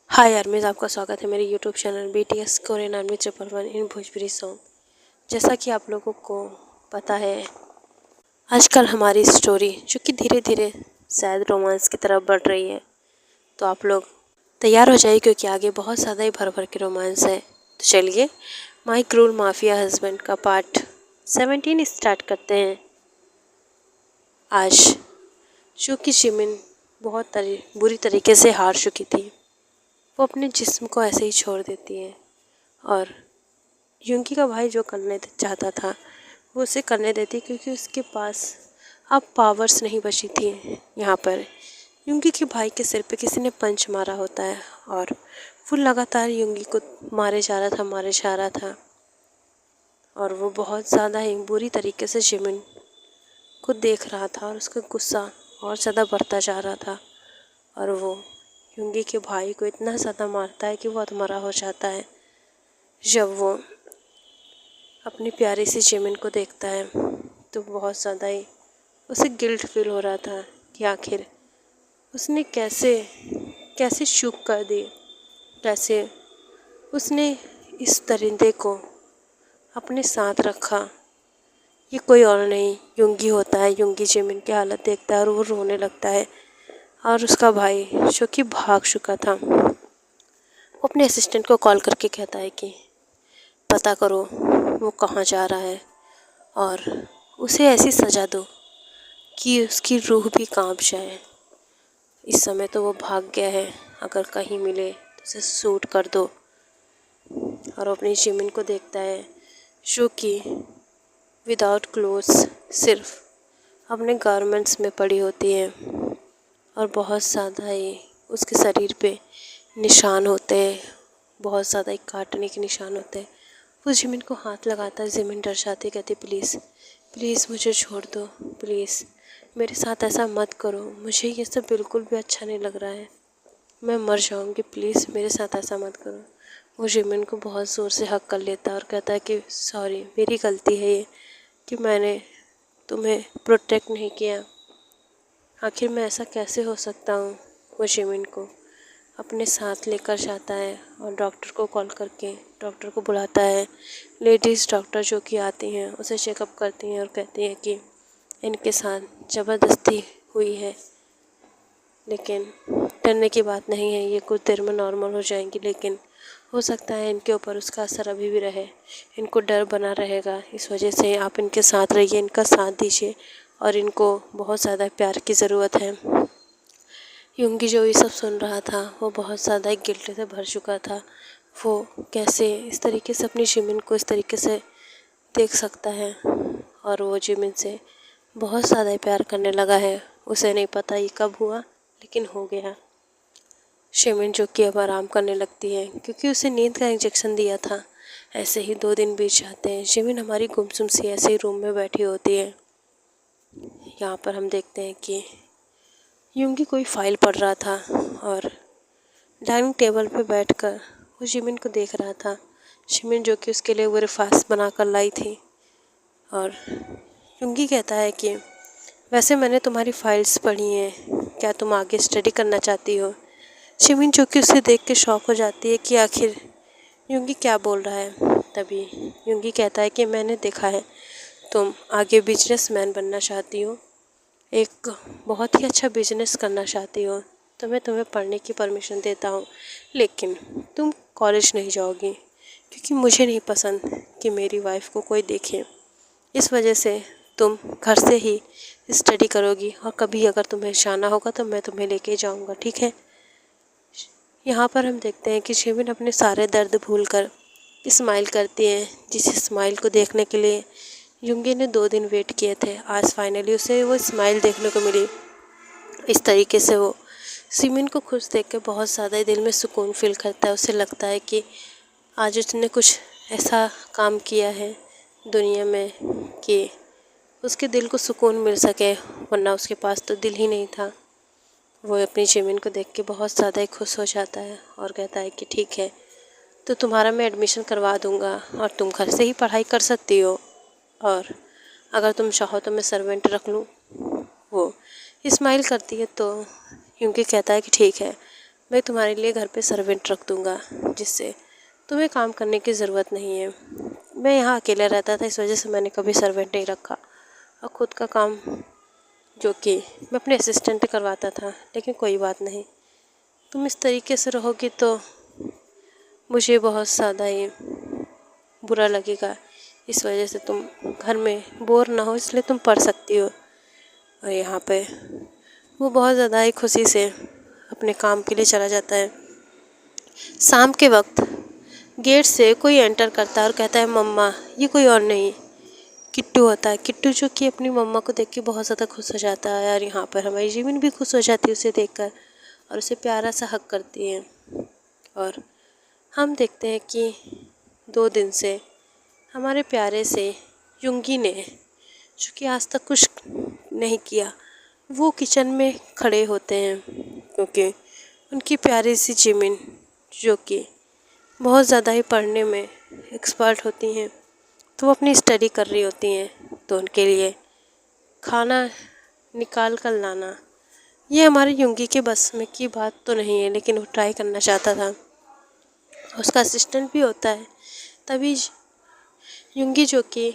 हाय आर्मीज, आपका स्वागत है मेरे YouTube channel BTS Korean army 111 इन भोजपुरी सॉन्ग। जैसा कि आप लोगों को पता है, आजकल हमारी स्टोरी जो कि धीरे धीरे शायद रोमांस की तरफ बढ़ रही है, तो आप लोग तैयार हो जाइए क्योंकि आगे बहुत ज़्यादा ही भर भर के रोमांस है। तो चलिए माई क्रूर माफिया हस्बैंड का पार्ट 17 स्टार्ट करते हैं। आज जो कि जिमिन बहुत बुरी तरीके से हार चुकी थी, वो अपने जिस्म को ऐसे ही छोड़ देती है और युंगी का भाई जो करने चाहता था वो उसे करने देती, क्योंकि उसके पास अब पावर्स नहीं बची थी। यहाँ पर युंगी के भाई के सिर पे किसी ने पंच मारा होता है और वो लगातार युंगी को मारे जा रहा था और वो बहुत ज़्यादा ही बुरी तरीके से जिमिन को देख रहा था और उसका गुस्सा और ज़्यादा बढ़ता जा रहा था और वो युंगी के भाई को इतना ज़्यादा मारता है कि वो अधमरा हो जाता है। जब वो अपनी प्यारी सी जिमिन को देखता है तो बहुत ज़्यादा ही उसे गिल्ट फील हो रहा था कि आखिर उसने कैसे चूक कर दी, कैसे उसने इस दरिंदे को अपने साथ रखा। ये कोई और नहीं युंगी होता है। युंगी जिमिन की हालत देखता है और वो रोने लगता है और उसका भाई जो कि भाग चुका था वो अपने असिस्टेंट को कॉल करके कहता है कि पता करो वो कहाँ जा रहा है और उसे ऐसी सज़ा दो कि उसकी रूह भी कांप जाए। इस समय तो वो भाग गया है, अगर कहीं मिले तो उसे शूट कर दो। और अपनी जिमिन को देखता है जो कि विदाउट क्लोथ्स सिर्फ अपने गारमेंट्स में पड़ी होती है और बहुत ज़्यादा ही उसके शरीर पे निशान होते हैं, बहुत ज़्यादा ही काटने के निशान होते हैं। वो जिमिन को हाथ लगाता है। जिमिन डर जाती, कहती प्लीज़ प्लीज़ मुझे छोड़ दो, प्लीज़ मेरे साथ ऐसा मत करो, मुझे ये सब बिल्कुल भी अच्छा नहीं लग रहा है, मैं मर जाऊंगी, प्लीज़ मेरे साथ ऐसा मत करो। वो जिमिन को बहुत ज़ोर से हक कर लेता है और कहता है कि सॉरी, मेरी गलती है ये कि मैंने तुम्हें प्रोटेक्ट नहीं किया। आखिर मैं ऐसा कैसे हो सकता हूँ। वो जिमिन को अपने साथ लेकर जाता है और डॉक्टर को कॉल करके डॉक्टर को बुलाता है। लेडीज़ डॉक्टर जो कि आती हैं उसे चेकअप करती हैं और कहती हैं कि इनके साथ ज़बरदस्ती हुई है, लेकिन डरने की बात नहीं है, ये कुछ देर में नॉर्मल हो जाएंगी, लेकिन हो सकता है इनके ऊपर उसका असर अभी भी रहे, इनको डर बना रहेगा। इस वजह से आप इनके साथ रहिए, इनका साथ दीजिए और इनको बहुत ज़्यादा प्यार की ज़रूरत है। युंगी जो ये सब सुन रहा था वो बहुत ज़्यादा गिल्ट से भर चुका था। वो कैसे इस तरीके से अपनी जिमिन को इस तरीके से देख सकता है और वो जिमिन से बहुत ज़्यादा प्यार करने लगा है। उसे नहीं पता ये कब हुआ, लेकिन हो गया। जिमिन जो कि अब आराम करने लगती है क्योंकि उसे नींद का इंजेक्शन दिया था। ऐसे ही 2 दिन बीत जाते हैं। जिमिन हमारी गुमसुम सी ऐसे ही रूम में बैठी होती है। यहाँ पर हम देखते हैं कि युंगी कोई फाइल पढ़ रहा था और डाइनिंग टेबल पे बैठकर वो जिमिन को देख रहा था। जिमिन जो कि उसके लिए ब्रेकफास्ट बना कर लाई थी और युंगी कहता है कि वैसे मैंने तुम्हारी फाइल्स पढ़ी हैं, क्या तुम आगे स्टडी करना चाहती हो। जिमिन जो कि उसे देख के शॉक हो जाती है कि आखिर युंगी क्या बोल रहा है। तभी युंगी कहता है कि मैंने देखा है तुम आगे बिजनेसमैन बनना चाहती हो, एक बहुत ही अच्छा बिजनेस करना चाहती हो, तो मैं तुम्हें पढ़ने की परमिशन देता हूँ, लेकिन तुम कॉलेज नहीं जाओगी क्योंकि मुझे नहीं पसंद कि मेरी वाइफ को कोई देखे। इस वजह से तुम घर से ही स्टडी करोगी और कभी अगर तुम्हें जाना होगा तो मैं तुम्हें लेके जाऊँगा, ठीक है। यहाँ पर हम देखते हैं कि जिमिन अपने सारे दर्द भूलकर स्माइल करती है, जिस स्माइल को देखने के लिए युंगी ने 2 दिन वेट किए थे। आज फाइनली उसे वो स्माइल देखने को मिली। इस तरीके से वो जिमिन को खुश देख के बहुत ज़्यादा ही दिल में सुकून फील करता है। उसे लगता है कि आज उसने कुछ ऐसा काम किया है दुनिया में कि उसके दिल को सुकून मिल सके, वरना उसके पास तो दिल ही नहीं था। वो अपनी जिमिन को देख के बहुत ज़्यादा ही खुश हो जाता है और कहता है कि ठीक है, तो तुम्हारा मैं एडमिशन करवा दूँगा और तुम घर से ही पढ़ाई कर सकती हो, और अगर तुम चाहो तो मैं सर्वेंट रख लूँ। वो स्माइल करती है तो युंगी कहता है कि ठीक है, मैं तुम्हारे लिए घर पे सर्वेंट रख दूँगा, जिससे तुम्हें काम करने की ज़रूरत नहीं है। मैं यहाँ अकेला रहता था, इस वजह से मैंने कभी सर्वेंट नहीं रखा, और ख़ुद का काम जो कि मैं अपने असिस्टेंट से करवाता था। लेकिन कोई बात नहीं, तुम इस तरीके से रहोगी तो मुझे बहुत ज़्यादा ही बुरा लगेगा। इस वजह से तुम घर में बोर ना हो, इसलिए तुम पढ़ सकती हो। और यहाँ पे वो बहुत ज़्यादा ही खुशी से अपने काम के लिए चला जाता है। शाम के वक्त गेट से कोई एंटर करता है और कहता है, मम्मा। ये कोई और नहीं, किट्टू होता है। किट्टू जो कि अपनी मम्मा को देख के बहुत ज़्यादा खुश हो जाता है, और यहाँ पर हमारी जिमिन भी खुश हो जाती है उसे देखकर, और उसे प्यारा सा हग करती है। और हम देखते हैं कि 2 दिन से हमारे प्यारे से युंगी ने, जो कि आज तक कुछ नहीं किया, वो किचन में खड़े होते हैं, क्योंकि उनकी प्यारी सी जिमिन, जो कि बहुत ज़्यादा ही पढ़ने में एक्सपर्ट होती हैं, तो वो अपनी स्टडी कर रही होती हैं। तो उनके लिए खाना निकाल कर लाना, ये हमारे युंगी के बस में की बात तो नहीं है, लेकिन वो ट्राई करना चाहता था। उसका असिस्टेंट भी होता है। तभी युंगी, जो कि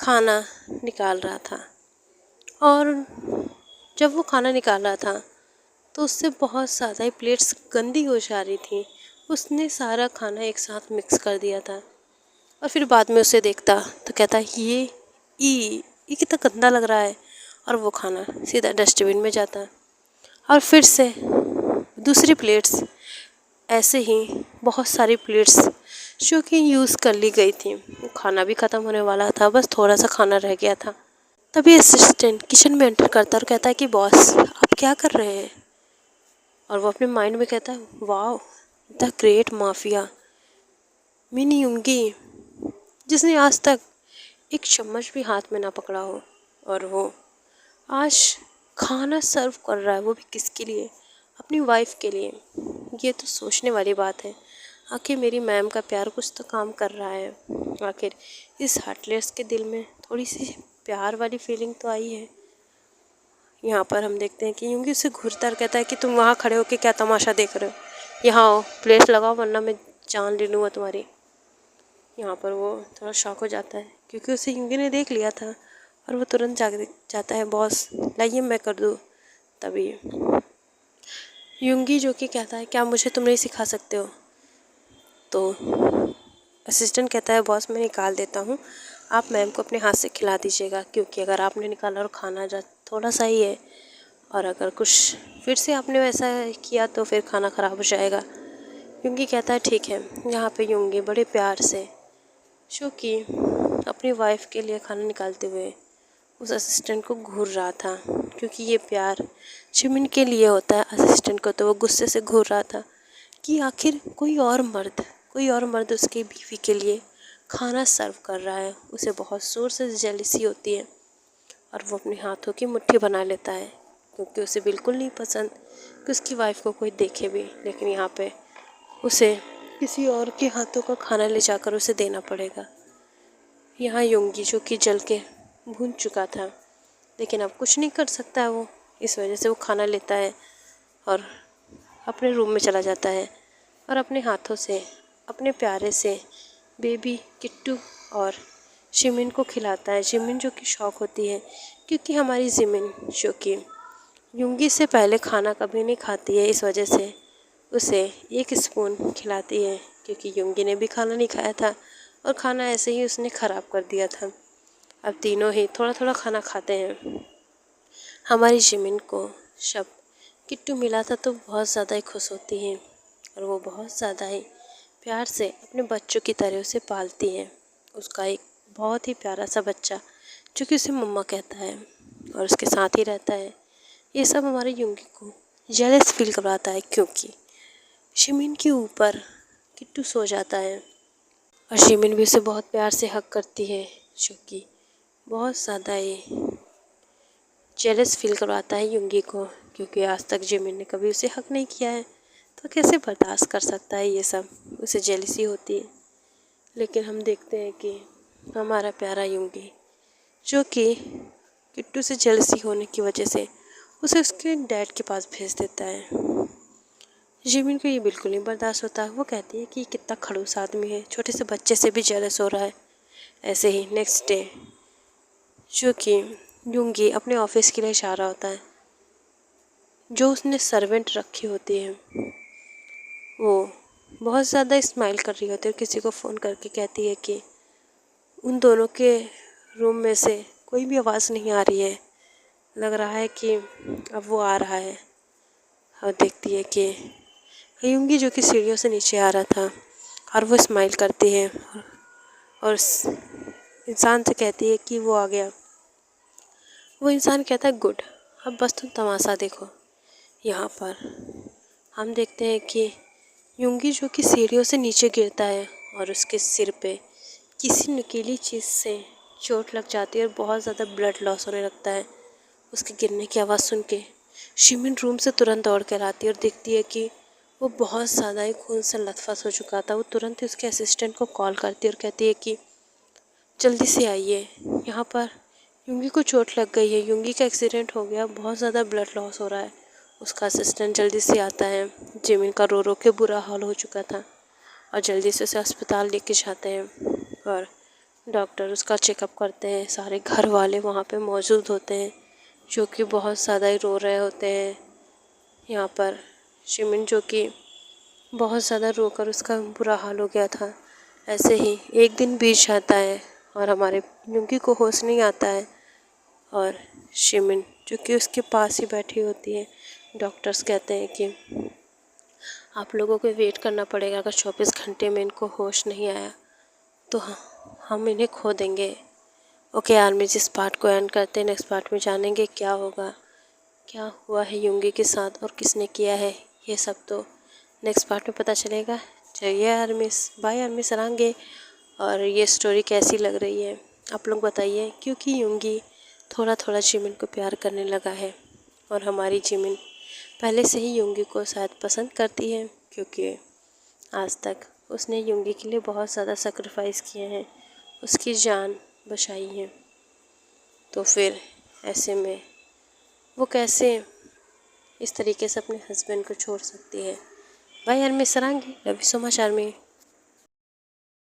खाना निकाल रहा था, और जब वो खाना निकाल रहा था तो उससे बहुत ज़्यादा ही प्लेट्स गंदी हो जा रही थी। उसने सारा खाना एक साथ मिक्स कर दिया था, और फिर बाद में उसे देखता तो कहता, ये कितना गंदा लग रहा है, और वो खाना सीधा डस्टबिन में जाता। और फिर से दूसरी प्लेट्स, ऐसे ही बहुत सारी प्लेट्स जो कि यूज़ कर ली गई थी, वो खाना भी ख़त्म होने वाला था, बस थोड़ा सा खाना रह गया था। तभी असिस्टेंट किचन में एंटर करता और कहता है कि बॉस, आप क्या कर रहे हैं? और वो अपने माइंड में कहता है, वाओ, द ग्रेट माफिया मिनी युंगी, जिसने आज तक एक चम्मच भी हाथ में ना पकड़ा हो, और वो आज खाना सर्व कर रहा है, वो भी किसके लिए? अपनी वाइफ के लिए। ये तो सोचने वाली बात है। आखिर मेरी मैम का प्यार कुछ तो काम कर रहा है। आखिर इस हार्टलेस के दिल में थोड़ी सी प्यार वाली फीलिंग तो आई है। यहाँ पर हम देखते हैं कि युंगी उसे घूरता और कहता है कि तुम वहाँ खड़े होकर क्या तमाशा देख रहे हो? यहाँ आओ, प्लेट लगाओ, वरना मैं जान ले लूँगा तुम्हारी। यहाँ पर वो थोड़ा शॉक हो जाता है, क्योंकि उसे युंगी ने देख लिया था, और वो तुरंत जाता है, बॉस लाइए मैं कर दूँ। तभी युंगी, जो कि कहता है, क्या मुझे तुम नहीं सिखा सकते हो? तो असिस्टेंट कहता है, बॉस मैं निकाल देता हूँ, आप मैम को अपने हाथ से खिला दीजिएगा, क्योंकि अगर आपने निकाला और खाना थोड़ा सा ही है, और अगर कुछ फिर से आपने वैसा किया तो फिर खाना ख़राब हो जाएगा। युंगी कहता है, ठीक है। यहाँ पे युंगी बड़े प्यार से, जो कि अपनी वाइफ के लिए खाना निकालते हुए उस असिस्टेंट को घूर रहा था, क्योंकि ये प्यार जिमिन के लिए होता है असिस्टेंट को। तो वो गुस्से से घूर रहा था कि आखिर कोई और मर्द उसकी बीवी के लिए खाना सर्व कर रहा है। उसे बहुत ज़ोर से जेलसी होती है, और वो अपने हाथों की मुट्ठी बना लेता है, क्योंकि उसे बिल्कुल नहीं पसंद कि उसकी वाइफ को कोई देखे भी। लेकिन यहाँ पे उसे किसी और के हाथों का खाना ले जाकर उसे देना पड़ेगा। यहाँ युंगी, जो कि जल के भून चुका था, लेकिन अब कुछ नहीं कर सकता है वो। इस वजह से वो खाना लेता है और अपने रूम में चला जाता है, और अपने हाथों से अपने प्यारे से बेबी किट्टू और जिमिन को खिलाता है। जिमिन, जो कि शौक होती है, क्योंकि हमारी जिमिन, जो कि युंगी से पहले खाना कभी नहीं खाती है, इस वजह से उसे 1 स्पून खिलाती है, क्योंकि युंगी ने भी खाना नहीं खाया था, और खाना ऐसे ही उसने ख़राब कर दिया था। अब तीनों ही थोड़ा थोड़ा खाना खाते हैं। हमारी जिमिन को जब किट्टू मिला था तो बहुत ज़्यादा ही खुश होती है, और वो बहुत ज़्यादा ही प्यार से अपने बच्चों की तरह उसे पालती है। उसका एक बहुत ही प्यारा सा बच्चा, जो कि उसे मम्मा कहता है और उसके साथ ही रहता है। ये सब हमारे युंगी को जेलस फील करवाता है, क्योंकि जिमिन के ऊपर किट्टू सो जाता है, और जिमिन भी उसे बहुत प्यार से हग करती है, जो कि बहुत ज़्यादा ही जेलस फील करवाता है युंगी को, क्योंकि आज तक जिमिन ने कभी उसे हक नहीं किया है, तो कैसे बर्दाश्त कर सकता है ये सब। उसे जेलसी होती है। लेकिन हम देखते हैं कि हमारा प्यारा युंगी, जो कि किट्टू से जेलसी होने की वजह से उसे उसके डैड के पास भेज देता है। जिमिन को ये बिल्कुल नहीं बर्दाश्त होता। वो कहती है कि कितना खड़ूस आदमी है, छोटे से बच्चे से भी जेलस हो रहा है। ऐसे ही नेक्स्ट डे जो कि यूंगी अपने ऑफिस के लिए इशारा होता है, जो उसने सर्वेंट रखी होती है वो बहुत ज़्यादा स्माइल कर रही होती है और किसी को फ़ोन करके कहती है कि उन दोनों के रूम में से कोई भी आवाज़ नहीं आ रही है, लग रहा है कि अब वो आ रहा है। और देखती है कि यूंगी जो कि सीढ़ियों से नीचे आ रहा था और वो स्माइल करती है और इंसान से कहती है कि वो आ गया। वो इंसान कहता है गुड, अब बस तुम तमाशा देखो। यहाँ पर हम देखते हैं कि यूंगी जो कि सीढ़ियों से नीचे गिरता है और उसके सिर पे किसी नुकीली चीज़ से चोट लग जाती है और बहुत ज़्यादा ब्लड लॉस होने लगता है। उसके गिरने की आवाज़ सुन के शिमिन रूम से तुरंत दौड़ कर आती है और देखती है कि वो बहुत ज़्यादा ही खून से लथपथ हो चुका था। वो तुरंत ही उसके असिस्टेंट को कॉल करती है और कहती है कि जल्दी से आइए, यहाँ पर यूंगी को चोट लग गई है, यूंगी का एक्सीडेंट हो गया, बहुत ज़्यादा ब्लड लॉस हो रहा है। उसका असिस्टेंट जल्दी से आता है। जिमिन का रो रो के बुरा हाल हो चुका था और जल्दी से उसे अस्पताल लेके जाते हैं और डॉक्टर उसका चेकअप करते हैं। सारे घर वाले वहाँ पे मौजूद होते हैं जो कि बहुत ज़्यादा ही रो रहे होते हैं। यहाँ पर जिमिन जो कि बहुत ज़्यादा रोकर उसका बुरा हाल हो गया था। ऐसे ही एक दिन बीत जाता है और हमारे यूंगी को होश नहीं आता है और शिमिन जो कि उसके पास ही बैठी होती है। डॉक्टर्स कहते हैं कि आप लोगों को वेट करना पड़ेगा, अगर 24 घंटे में इनको होश नहीं आया तो हम इन्हें खो देंगे। ओके आर्मी, जिस पार्ट को एंड करते हैं नेक्स्ट पार्ट में जानेंगे क्या होगा, क्या हुआ है यूंगी के साथ और किसने किया है ये सब, तो नेक्स्ट पार्ट में पता चलेगा। चलिए आर्मिस, बाय आर्मिस सरांगे। और ये स्टोरी कैसी लग रही है आप लोग बताइए, क्योंकि यूंगी थोड़ा थोड़ा जिमिन को प्यार करने लगा है और हमारी जिमिन पहले से ही यूंगी को शायद पसंद करती है, क्योंकि आज तक उसने यूंगी के लिए बहुत ज़्यादा सेक्रीफाइस किए हैं, उसकी जान बचाई है। तो फिर ऐसे में वो कैसे इस तरीके से अपने हस्बैंड को छोड़ सकती है। बाय आर्मी सरांगी, love you so much army.